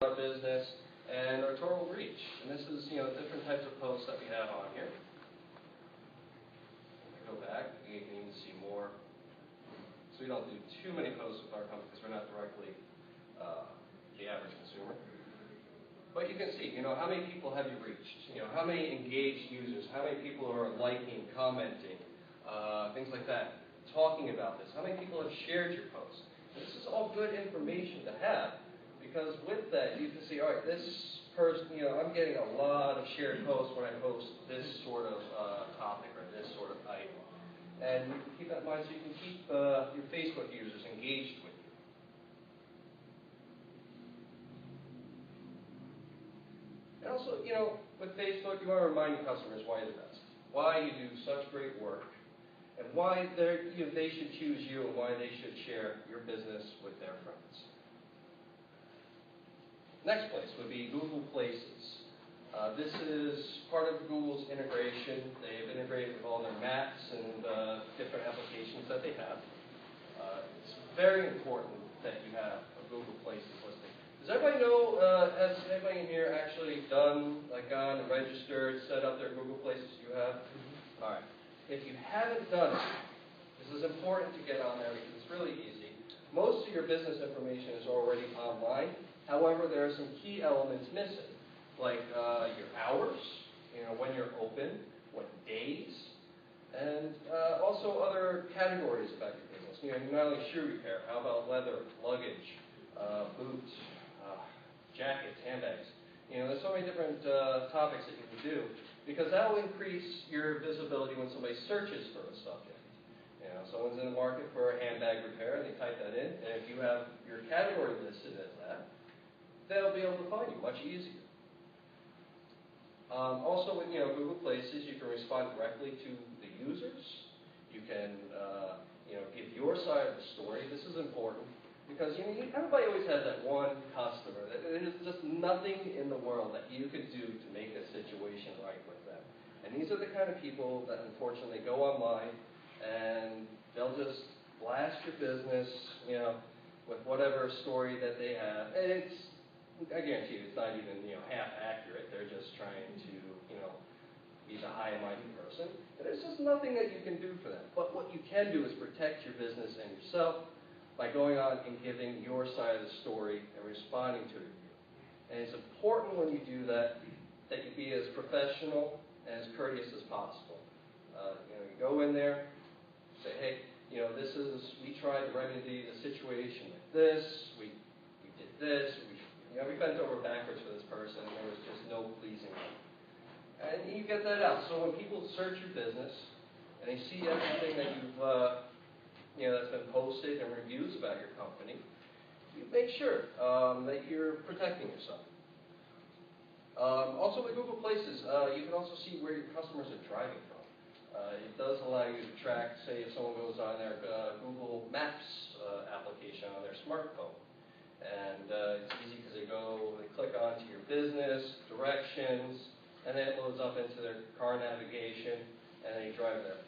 our business and our total reach. And this is, different types of posts that we have on here. If I go back, you can even see more. So we don't do too many posts with our company because we're not directly the average consumer. But you can see, how many people have you reached? How many engaged users? How many people are liking, commenting, things like that, talking about this? How many people have shared your post? This is all good information to have because with that you can see, all right, this person, I'm getting a lot of shared posts when I post this sort of topic or this sort of item. And you can keep that in mind so you can keep your Facebook users engaged with you. And also, with Facebook, you want to remind your customers why you're the best, why you do such great work, and why they should choose you and why they should share your business with their friends. Next place would be Google Places. This is part of Google's integration. They've integrated with all their maps and different applications that they have. It's very important that you have a Google Places listing. Does everybody know, has anybody in here actually gone and registered, set up their Google Places you have? All right. If you haven't done it, this is important to get on there because it's really easy. Most of your business information is already online. However, there are some key elements missing, like your hours, when you're open, what days, and also other categories about your business. Not only shoe repair, how about leather, luggage, boots, jackets, handbags. There's so many different topics that you can do because that will increase your visibility when somebody searches for a subject. Someone's in the market for a handbag repair, and they type that in, and if you have your category listed as that, they'll be able to find you much easier. Also with Google Places, you can respond directly to the users. You can give your side of the story. This is important because everybody always has that one customer. There's just nothing in the world that you could do to make a situation right with them. And these are the kind of people that unfortunately go online and they'll just blast your business, with whatever story that they have. And I guarantee you, it's not even half accurate. They're just trying to be the high-minded person. And there's just nothing that you can do for them. But what you can do is protect your business and yourself by going on and giving your side of the story and responding to it. And it's important when you do that you be as professional and as courteous as possible. You go in there, say, hey, we tried to remedy the situation like this. We did this. We bent over backwards for this person, and there was just no pleasing them. And you get that out. So when people search your business and they see everything that you've, that's been posted and reviews about your company, you make sure that you're protecting yourself. Also with Google Places, you can also see where your customers are driving from. It does allow you to track, say, if someone goes on their Google Maps application on their smartphone. And it's easy because they click onto your business, directions, and then it loads up into their car navigation, and they drive there.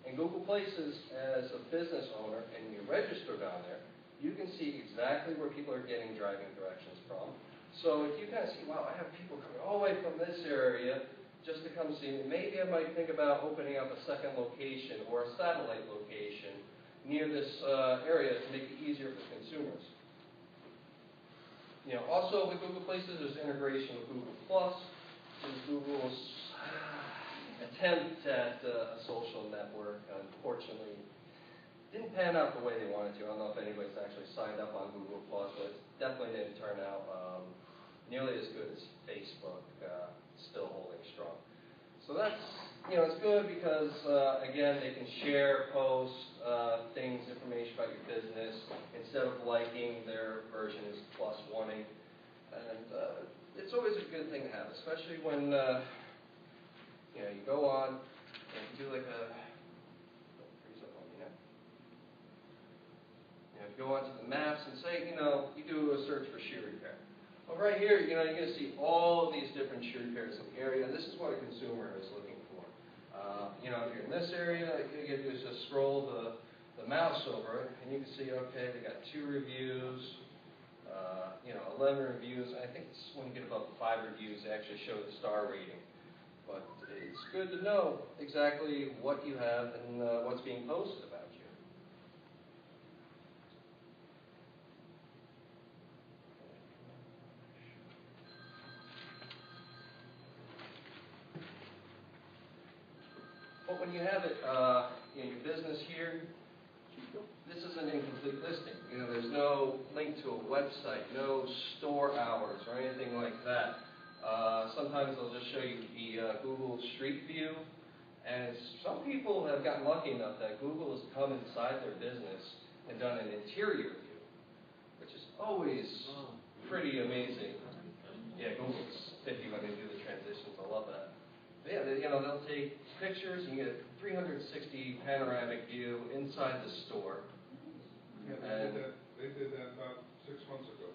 In Google Places, as a business owner, and you registered on there, you can see exactly where people are getting driving directions from. So if you kind of see, wow, I have people coming all the way from this area just to come see me, maybe I might think about opening up a second location or a satellite location near this area to make it easier for consumers. Also with Google Places, there's integration with Google+, which is Google's attempt at a social network. Unfortunately, didn't pan out the way they wanted to. I don't know if anybody's actually signed up on Google+, but it definitely didn't turn out nearly as good as Facebook, still holding strong. So that's, it's good because, again, they can share, post, things, information about your business. Instead of liking, their version is +1ing. And it's always a good thing to have, especially when, you go on and you do like freeze up on me now. If you go onto the maps and say, you do a search for shoe repair. Well, right here, you're going to see all of these different shoe repairs in the area, and this is what a consumer is looking for. If you're in this area, all you got to do is just scroll the mouse over it, and you can see, okay, they got 2 reviews, know, 11 reviews. I think it's when you get above 5 reviews, they actually show the star rating. But it's good to know exactly what you have and what's being posted about you. But when you have it in your business here, this is an incomplete listing. You know, there's no link to a website, no store hours or anything like that. Sometimes they'll just show you the Google Street View, and some people have gotten lucky enough that Google has come inside their business and done an interior view, which is always pretty amazing. Yeah, Google's 50 when they do the transitions. I love that. But yeah, you know, they'll take pictures and you get a 360 panoramic view inside the store. Yeah, they did that about 6 months ago.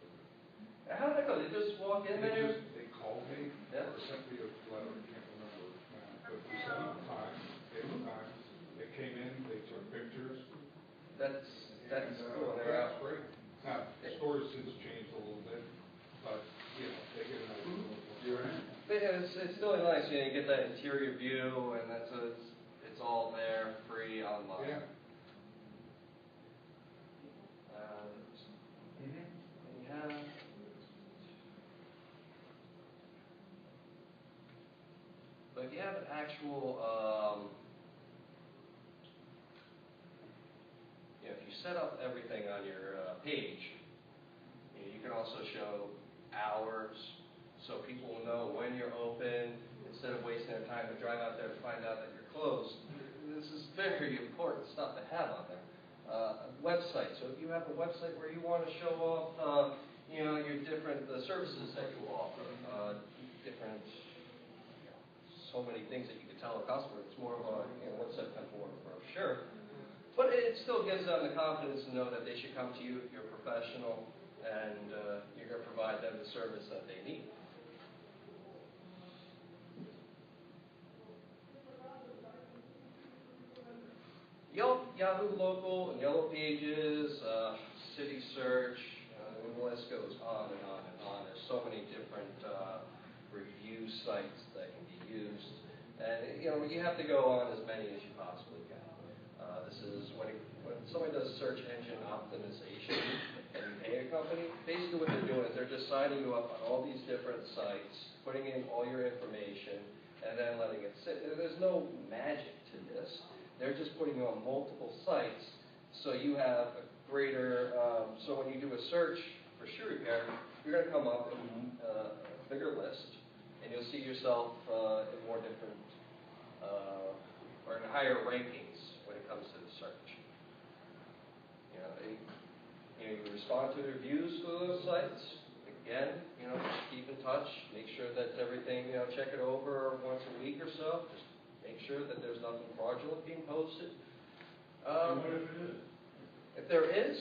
How did that go? They just walk in there? They called me, Yeah. or sent me a letter, I can't remember now, but we set up time, gave them time, they came in, they took pictures. That's cool. That's great. Now, the store's since changed a little bit, but, you know, they get an idea of what you're in. But yeah, it's still nice, you know, you get that interior view, and that's it's all there, free, online. Yeah. But if you have an actual, you know, if you set up everything on your page, you can also show hours, so people will know when you're open, instead of wasting their time to drive out there to find out that you're closed. This is very important stuff to have on there. A website, so if you have a website where you want to show off, you know, your different services that you offer, different, so many things that you can tell a customer. It's more of a, you know, what's that kind of brochure. But it still gives them the confidence to know that they should come to you if you're a professional and you're going to provide them the service that they need. Yahoo Local and Yellow Pages, City Search, the list goes on and on and on. There's so many different review sites that can be used. And, you know, you have to go on as many as you possibly can. This is when somebody does search engine optimization and you pay a company, basically what they're doing is they're just signing you up on all these different sites, putting in all your information, and then letting it sit. There's no magic to this. They're just putting you on multiple sites, so you have a greater, so when you do a search for shoe repair, you're going to come up in a bigger list, and you'll see yourself in more different, or in higher rankings when it comes to the search. You know, you respond to the reviews for those sites. Again, you know, just keep in touch, make sure that everything, you know, check it over once a week or so. Just make sure that there's nothing fraudulent being posted. And what if it is? If there is,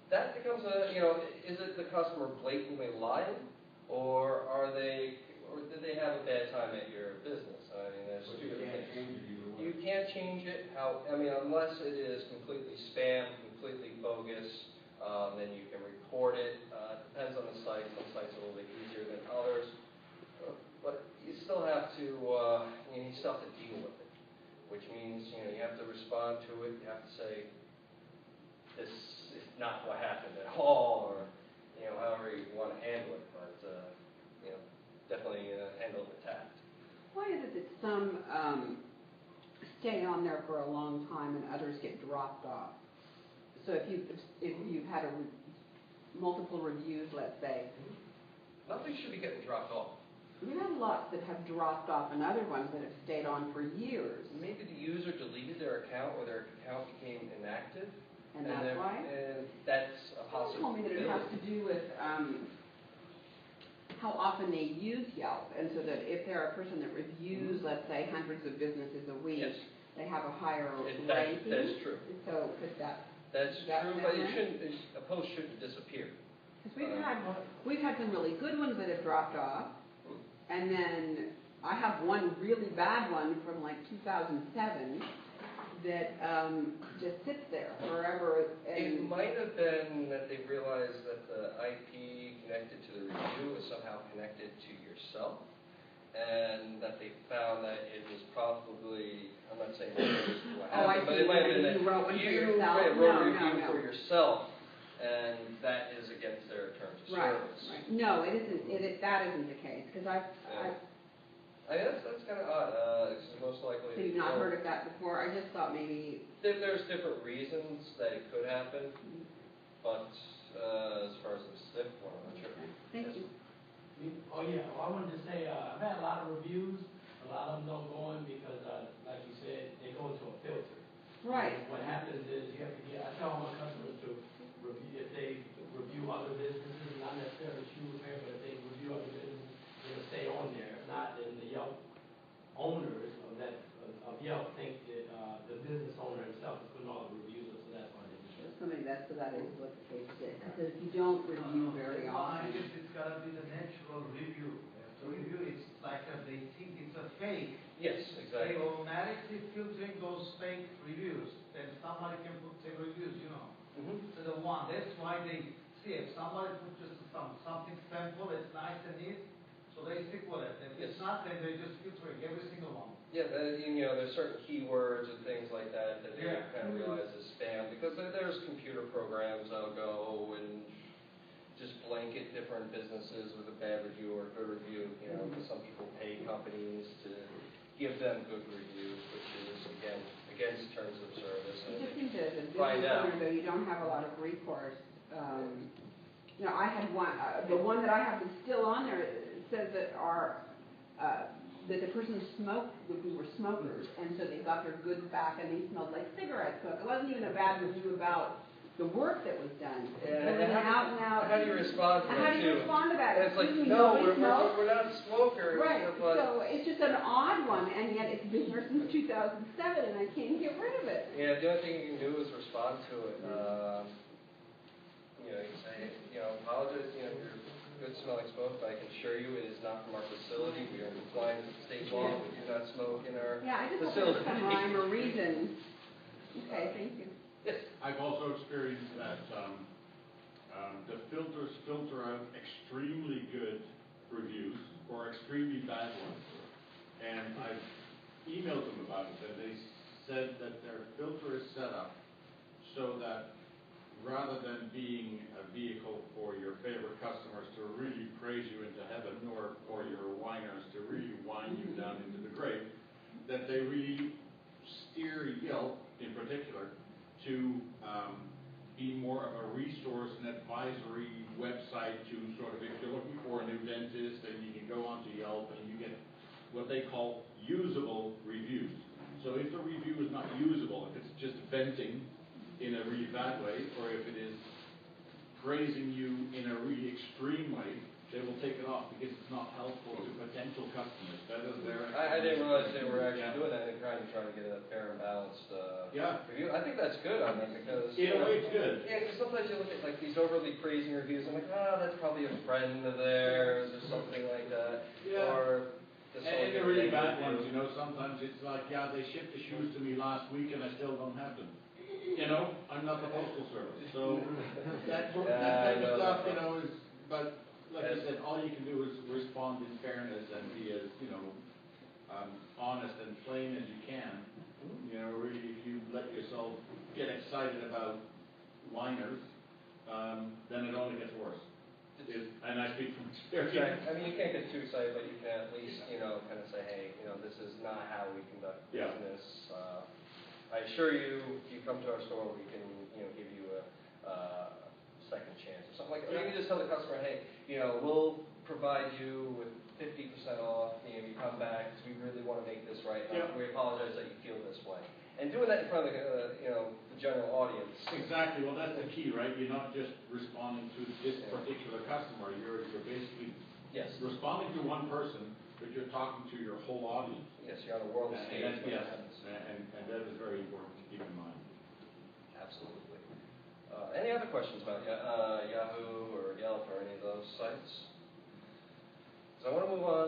that becomes a, you know, is it the customer blatantly lying, or did they have a bad time at your business? I mean, there's two different things. You can't change it. Unless it is completely spam, completely bogus, then you can report it. It depends on the site. Some sites are a little bit easier than others. But you still have to, you still have to deal with it, which means, you know, you have to respond to it. You have to say, this is not what happened at all, or, you know, however you want to handle it. But, you know, definitely handle it with tact. Why is it that some stay on there for a long time and others get dropped off? So if you've had multiple reviews, let's say, nothing should be getting dropped off. We've had lots that have dropped off and other ones that have stayed on for years. Maybe the user deleted their account or their account became inactive. And that's why? And that's a possibility. Someone told me that it has to do with how often they use Yelp. And so that if they're a person that reviews, let's say, hundreds of businesses a week, yes, they have a higher ranking. That's true. So could that... That's true, but a post shouldn't disappear. Because we've had some really good ones that have dropped off. And then I have one really bad one from like 2007 that just sits there forever It and, might have been that they realized that the IP connected to the review was somehow connected to yourself, and that they found that it was probably, I'm not saying this is what Oh, I happened, but see. it might have Like been you wrote one that for you yourself? wrote a No, review no. for yourself, and that is against their terms of right, service. right. No, it isn't, that isn't the case, because I mean, that's kind of odd. This is most likely. so you've not heard of that before. I just thought maybe, There's different reasons that it could happen, but as far as the specific one, I'm not sure. okay, thank Yes. you. Oh, yeah, well, I wanted to say, I've had a lot of reviews, a lot of them don't go in because, like you said, they go into a filter. Right. What happens is you have to get, I tell my customers to review, if they review other businesses, not necessarily shoe repair, but if they review other businesses, it'll stay on there. If not, then the Yelp owners of that, of Yelp think that, the business owner himself is putting all the reviews up, so that's why they do it. Somebody, that is what the case is. Because if you don't review very I often. guess it's gotta be the natural review. The review is like they think it's a fake. Yes, They exactly. automatically filtering those fake reviews. Then somebody can put 10 reviews, to the one. That's why they see if somebody put just something simple, it's nice and neat, so they stick with it. If Yes. it's not, then they're just filtering every single one. Yeah, there's certain keywords and things like that that they Yeah. kind of realize is spam, because there's computer programs that'll go and just blanket different businesses with a bad review or a good review. Because some people pay companies to give them good reviews, which is, again, against terms of service. I And just they think that as a find business out. owner, though, you don't have a lot of recourse. I had one, the one that I have that's still on there, it says that that the person smoked, that we were smokers, and so they got their goods back and they smelled like cigarette smoke. It wasn't even a bad review about the work that was done. Yeah, It was an out and out. how do you respond to And that, how do you too? respond to that? And it's like, Excuse me, no, nobody smokes? we're not smokers. Right, But so it's just an odd one, and yet it's been here since 2007, and I can't get rid of it. yeah, the only thing you can do is respond to it. You can say, apologize, your good smelling smoke, but I can assure you it is not from our facility. We are compliant with state law. We do not smoke in our Yeah, I just hope facility. there's some rhyme or reason. Okay, thank you. Yes. I've also experienced that the filters filter out extremely good reviews or extremely bad ones. And I've emailed them about it, and they said that their filter is set up so that rather than being a vehicle for your favorite customers to really praise you into heaven, or your whiners to really whine you down into the grave, that they really steer Yelp in particular to be more of a resource and advisory website to sort of, if you're looking for a new dentist, then you can go onto Yelp and you get what they call usable reviews. So if the review is not usable, if it's just venting in a really bad way, or if it is praising you in a really extreme way, they will take it off because it's not helpful to potential customers. That is their I didn't realize they were actually Yeah. doing that. They're trying to get a fair and balanced Yeah. review. I think that's good on them because In a way, it's good. Yeah, because sometimes you look at like these overly praising reviews. I'm like, that's probably a friend of theirs or something like that. Yeah. Or just And the someone really getting bad a ones, review. sometimes it's like, they shipped the shoes to me last week and I still don't have them. I'm not the postal service, so that kind of stuff, is, but like you said, all you can do is respond in fairness and be as, honest and plain as you can. Really, if you let yourself get excited about whiners, then it only gets worse. And I speak from experience. Exactly. I mean, you can't get too excited, but you can at least, kind of say, hey, this is not how we conduct Yeah. business. I assure you, if you come to our store, we can, give you a second chance or something like that. Or you can just tell the customer, hey, we'll provide you with 50% off. You come back because we really want to make this right. Yeah. We apologize that you feel this way. And doing that in front of the general audience. Exactly. Well, that's the key, right? You're not just responding to this particular customer. You're basically Yes. responding to one person, but you're talking to your whole audience. Yes, you're on the world stage. And, when yes, that happens. and that is very important to keep in mind. Absolutely. Any other questions about Yahoo or Yelp or any of those sites? So I want to move on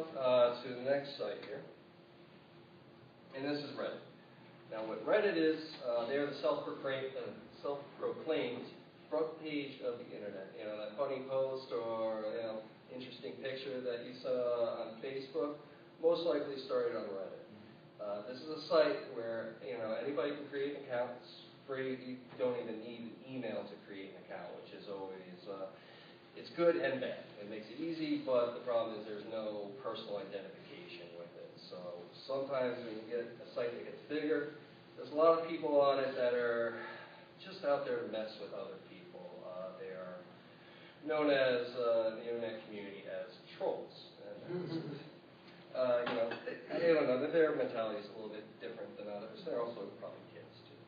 to the next site here, and this is Reddit. Now, what Reddit is, they're the self-proclaimed front page of the internet. You know, that funny post or, you know, interesting picture that you saw on Facebook, most likely started on Reddit. This is a site where, you know, anybody can create an account. It's free. You don't even need an email to create an account, which is always, it's good and bad. It makes it easy, but the problem is there's no personal identification with it. So sometimes when you get a site that gets bigger, there's a lot of people on it that are just out there to mess with other people. They are known as, in the internet community, as trolls. And you know, I don't know, their mentality is a little bit different than others. They're also probably kids too.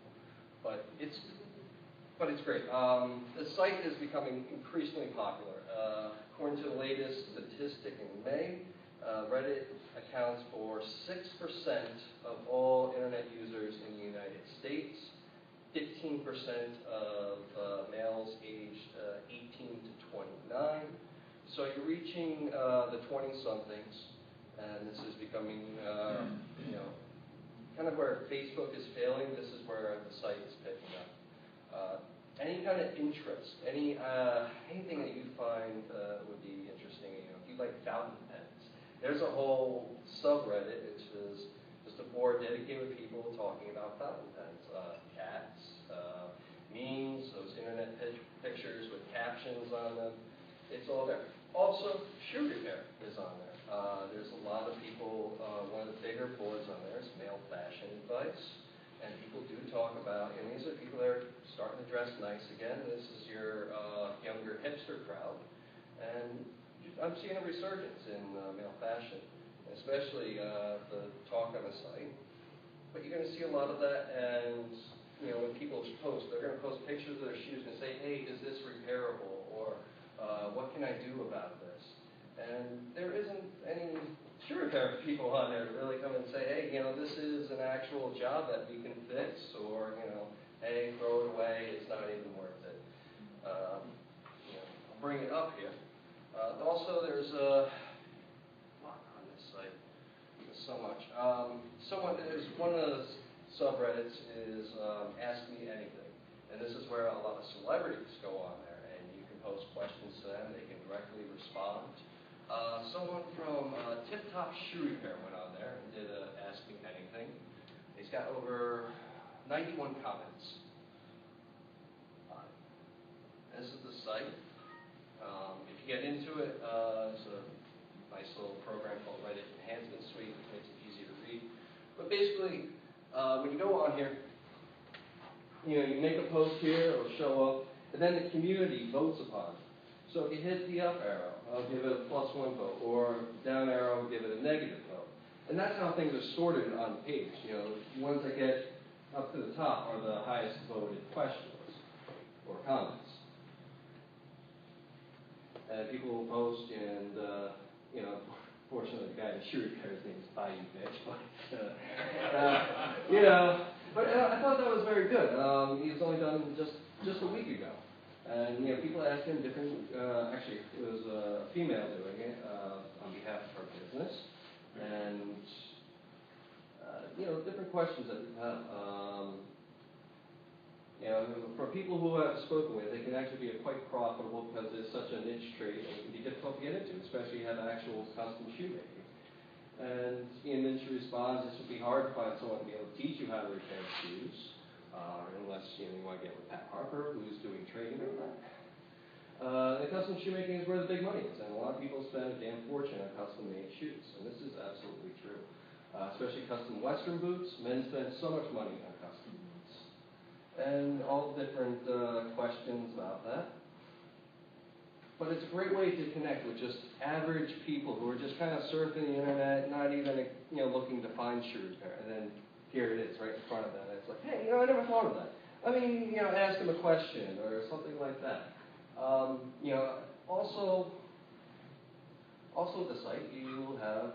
But it's great. The site is becoming increasingly popular. According to the latest statistic in May, Reddit accounts for 6% of all internet users in the United States, 15% of males aged 18 to 29. So you're reaching the 20-somethings, and this is becoming, you know, kind of where Facebook is failing. This is where the site is picking up. Any kind of interest, anything that you find would be interesting. You know, if you like fountain pens, there's a whole subreddit which is just a board dedicated with people talking about fountain pens, cats, memes, those internet pictures with captions on them. It's all there. Also, shoe repair is on there. There's a lot of people. One of the bigger boards on there is male fashion advice. And people do talk about, and these are people that are starting to dress nice again. This is your younger hipster crowd. And I'm seeing a resurgence in male fashion, especially the talk on the site. But you're going to see a lot of that, and you know, when people post, they're going to post pictures of their shoes and say, hey, is this repairable? Or what can I do about this? And there isn't any shoe repair people on there to really come and say, hey, you know, this is an actual job that we can fix, or, you know, hey, throw it away, it's not even worth it. You know, I'll bring it up here. Also, there's a lot on this site. There's so much. There's one of the subreddits is Ask Me Anything, and this is where a lot of celebrities go on there, and you can post questions to them. They can directly respond. Someone from Tip Top Shoe Repair went on there and did Ask Me Anything. He's got over 91 comments on it. This is the site. If you get into it, it's a nice little program called Reddit Enhancement Suite, which makes it easy to read. But basically, when you go on here, you know, you make a post here, it'll show up, and then the community votes upon it. So if you hit the up arrow, I'll give it a +1 vote, or down arrow, give it a negative vote. And that's how things are sorted on the page. You know, the ones that get up to the top are the highest voted questions or comments. And people will post, and you know, fortunately, the guy in the shoe repair, his name is Bayou Bitch, but you know, but I thought that was very good. He's only done just a week ago. And, you know, people ask him different, actually, it was a female doing it on behalf of her business. And, you know, different questions that people have. You know, for people who I've spoken with, they can actually be quite profitable because it's such a niche trade and it can be difficult to get into, especially if you have actual custom shoemaking. And Ian Minch responds, this would be hard to find someone to be able to teach you how to repair shoes. Unless you want to get with Pat Harper, who's doing training with that. The custom shoemaking is where the big money is, and a lot of people spend a damn fortune on custom-made shoes, and this is absolutely true. Especially custom Western boots, men spend so much money on custom boots. And all different questions about that. But it's a great way to connect with just average people who are just kind of surfing the internet, not even looking to find shoe repair, and then here it is, right in front of them. It's like, hey, I never thought of that. I mean, ask them a question or something like that. Also the site, you have,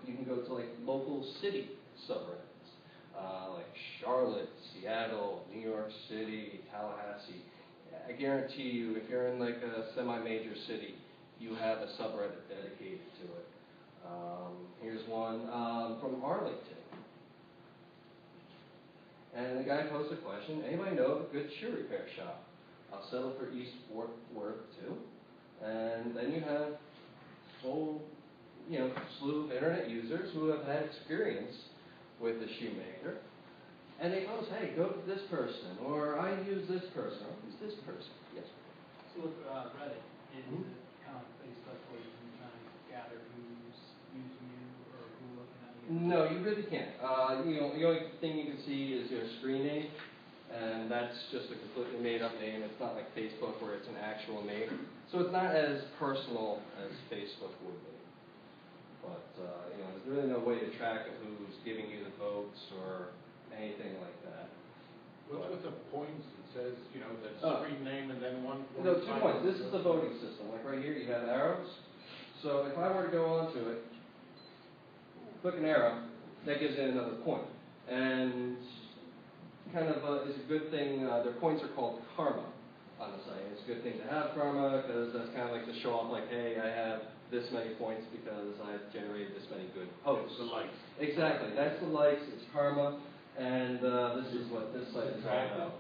you can go to like local city subreddits, like Charlotte, Seattle, New York City, Tallahassee. I guarantee you, if you're in like a semi-major city, you have a subreddit dedicated to it. Here's one from Arlington. And the guy posed a question, anybody know of a good shoe repair shop? I'll settle for East Worth too. And then you have a whole, slew of internet users who have had experience with the shoemaker. And they post, hey, go to this person, or I use this person, or who's this person? Yes. So with Reddit, is it kind of like Facebook where you can kind of gather who's using you or who's looking at you? No, you really can't. The only thing you can see is your screen name, and that's just a completely made-up name. It's not like Facebook where it's an actual name. So it's not as personal as Facebook would be. But, there's really no way to track of who's giving you the votes or anything like that. What's with the points? It says, that Oh. screen name and then one. No, 2 points. This is the voting system. Like right here, you have arrows. So if I were to go onto it, click an arrow, that gives it another point. And kind of is a good thing. Their points are called karma on the site. It's a good thing to have karma because that's kind of like to show off, like, hey, I have this many points because I've generated this many good posts. It's the likes. Exactly. That's the likes. It's karma. And this is what this site is all about.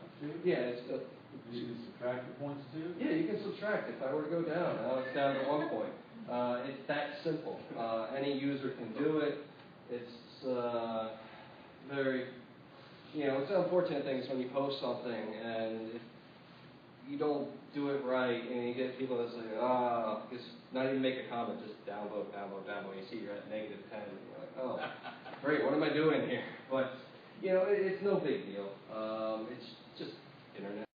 Yeah, it's good. You can subtract the points too? Yeah, you can subtract. If I were to go down, now it's down to 1 point. It's that simple. Any user can do it. It's very, it's an unfortunate thing is when you post something and if you don't do it right and you get people that say, just not even make a comment, just download. You see you're at -10. You're like, oh, great, what am I doing here? But, it's no big deal. It's just internet.